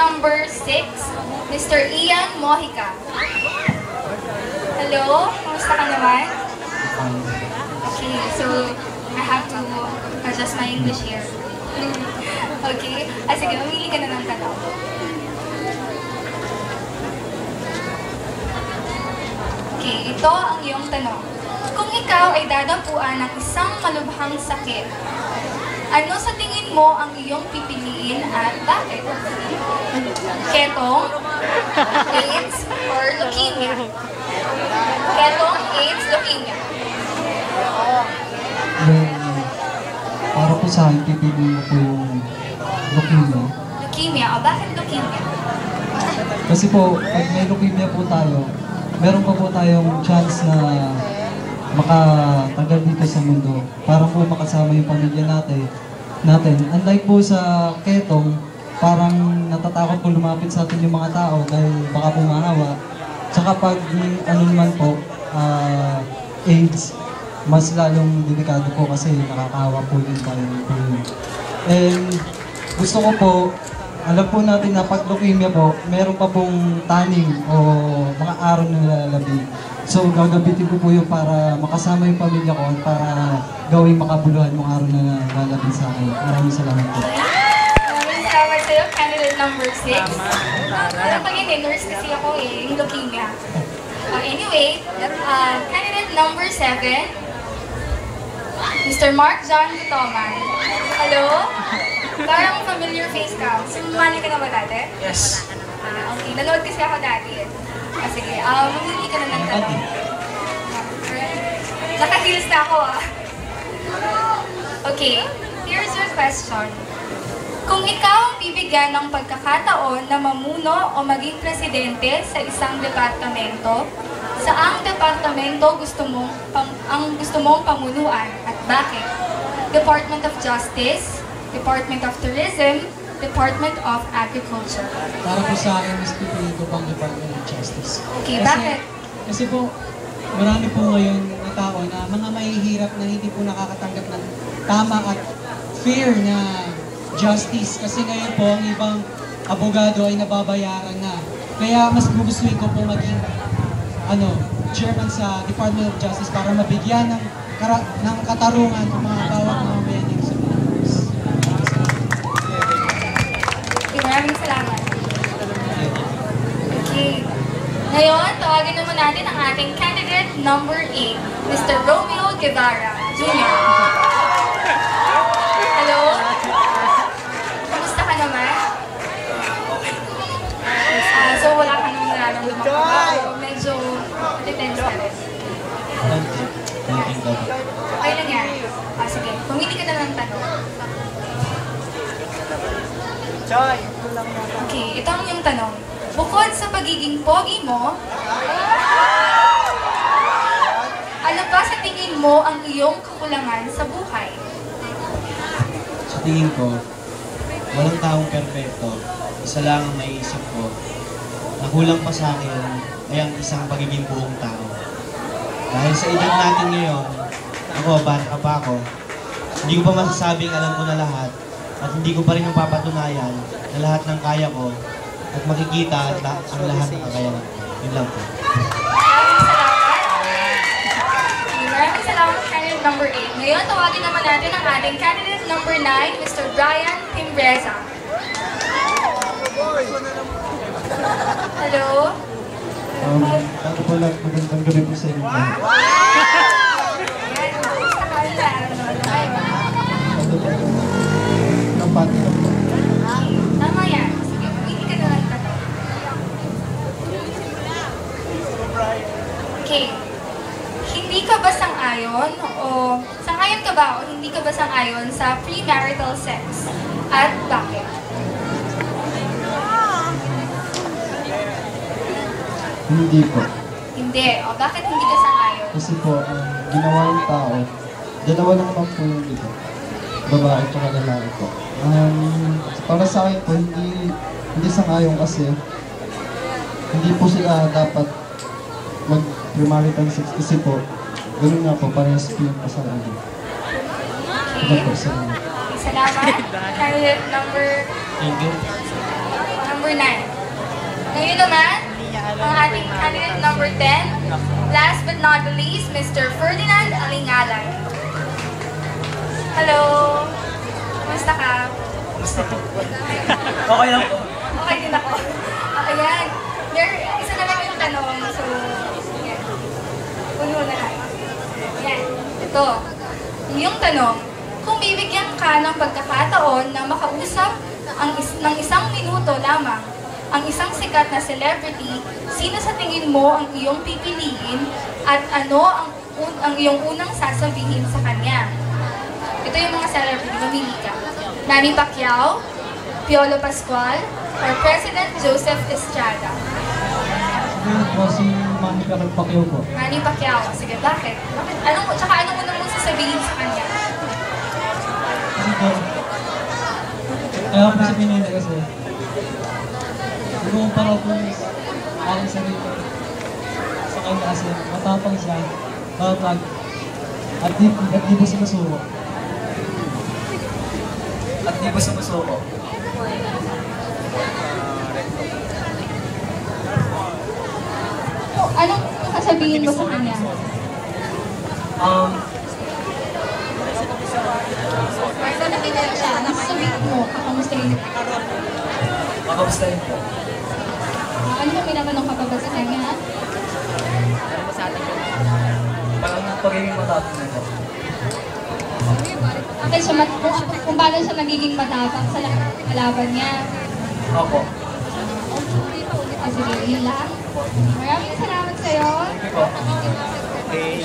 number 6, Mr. Ian Mojica. Hello, kamusta ka naman? Okay, so I have to adjust my English here. Okay, sige, mamili ka na ng tanong. Okay, ito ang iyong tanong. Kung ikaw ay dadapuan ng isang malubhang sakit, ano sa tingin mo ang iyong pipiliin at bakit? Ketong, AIDS, or leukemia? Ketong, AIDS, leukemia. Para po sa akin, pipiliin ko po yung leukemia. Leukemia, o bakit leukemia? Kasi po, pag may leukemia po tayo, meron pa po tayong chance na makatagal dito sa mundo para po makasama yung pamilya natin. Unlike po sa ketong, parang natatakot po lumapit sa atin yung mga tao dahil baka po maawa. Tsaka pag ano naman po, AIDS, mas lalong delikado po kasi nakakahawa po din tayo po yun. And gusto ko po, alam po natin na pag leukemia po, meron pa pong taning o mga araw na lalabing. So gagabitin ko po yun para makasama yung pamilya ko at para gawing makabuluhan yung araw na lalabing sa akin. Maraming salamat po. Maraming salamat sa'yo, candidate number 6. Alam pa yun nurse kasi ako yung leukemia. Anyway, candidate number 7, Mr. Mark John Toman. Hello? Parang familiar face ka. Sumali ka na ba dati? Yes. Okay, nanood kasi ako dati. Sige, mamili ka na ng tanong. Naka-heels na ako Okay, here's your question. Kung ikaw ang bibigyan ng pagkakataon na mamuno o maging presidente sa isang departamento, saang departamento gusto mong pamunuan at bakit? Department of Justice, Department of Tourism, Department of Agriculture. Para po sa akin, mas pipiliin ko pang Department of Justice. Okay, bakit? Kasi po, marami po ngayon na tao na mga mahihirap na hindi po nakakatanggap ng tama at fair na justice. Kasi ngayon po, ang ibang abogado ay nababayaran na. Kaya mas gugustuhin ko po maging chairman sa Department of Justice para mabigyan ng katarungan ng mga bawat mga bayanin sa Pilipinas. Okay, maraming salamat. Okay. Ngayon, tawagin naman natin ang ating candidate number 8, Mr. Romeo Guevara, Jr. Hello? Kamusta ka naman? So wala ka naman nararamdaman ko. Medyo detense ka rin. Okay lang yan. Sige, pumili ka na ng tanong. Okay, ito ang yung tanong. Bukod sa pagiging pogi mo, ano pa sa tingin mo ang iyong kakulangan sa buhay? Sa tingin ko, walang taong perfecto. Isa lang ang maiisip ko. Nakulang pa sa akin ay ang isang pagiging buong tao. Dahil sa edad natin ngayon, bata pa ako, hindi ko pa masasabing alam ko na lahat at hindi ko pa rin mapapatunayan na lahat ng kaya ko at makikita ang lahat ng kakayanan ko. Yun lang po. Maraming salamat, candidate number 8. Ngayon, tawagin naman natin ang ating candidate number 9, Mr. Brian Timbreza. Hello? Ako po lang, magandang gabi po sa inyo. Kampati lang po. Tama yan. Sige, pumili ka na lang tanong. Okay. Hindi ka ba sang-ayon o sang-ayon ka ba o hindi ka ba sang-ayon sa premarital sex? At bakit? Hindi po. Hindi. O bakit hindi ka sang-ayon? Kasi po, ang ginawa ng tao, dalawa lang naman po yung ito. Babae at saka lalaki po. Para sa akin po, hindi sang-ayon kasi hindi po sila dapat mag-premarital sex kasi po, ganun nga po, parehas po yung pasaran. Okay. Salamat. Salamat. Candidate number Thank you. Number number 9. Ngayon naman, ang ating candidate number 10. Last but not the least, Mr. Ferdinand Alingalan. Hello! Kumusta ka? Okay lang po. Okay din ako. Ayan. Isa na lang yung tanong. So, yan. Puno na lang. Yan. Ito. Yung tanong, kung bibigyan ka ng pagkakataon na makausap ng isang minuto lamang ang isang sikat na celebrity, sino sa tingin mo ang iyong pipiliin at ano ang iyong unang sasabihin sa kanya? Ito yung mga celebrity, mamili ka. Manny Pacquiao, Piolo Pascual, or President Joseph Estrada? Siguro po si Manny Pacquiao po. Manny Pacquiao. Sige, bakit? Tsaka anong unang mong sasabihin sa kanya? Kasi po, kaya po si Pinili kasi, ikukumpara po aking sarili sa kanya kasi matapang siya, tatag, at di po sumusuko. At di ba sumusuko? Anong sasabihin mo sa kanya? Marta, nakilala siya. Anong sasabihin mo? Kakamustahin mo? Makamustahin po. Ano yung minamanong ka pa ba sa kanya? Parang pagiging matapos na po. Okay, so kung paano siya nagiging matapang sa kalaban niya. Opo. Sige, yun lang. Maraming salamat sa'yo. Sige po. Okay.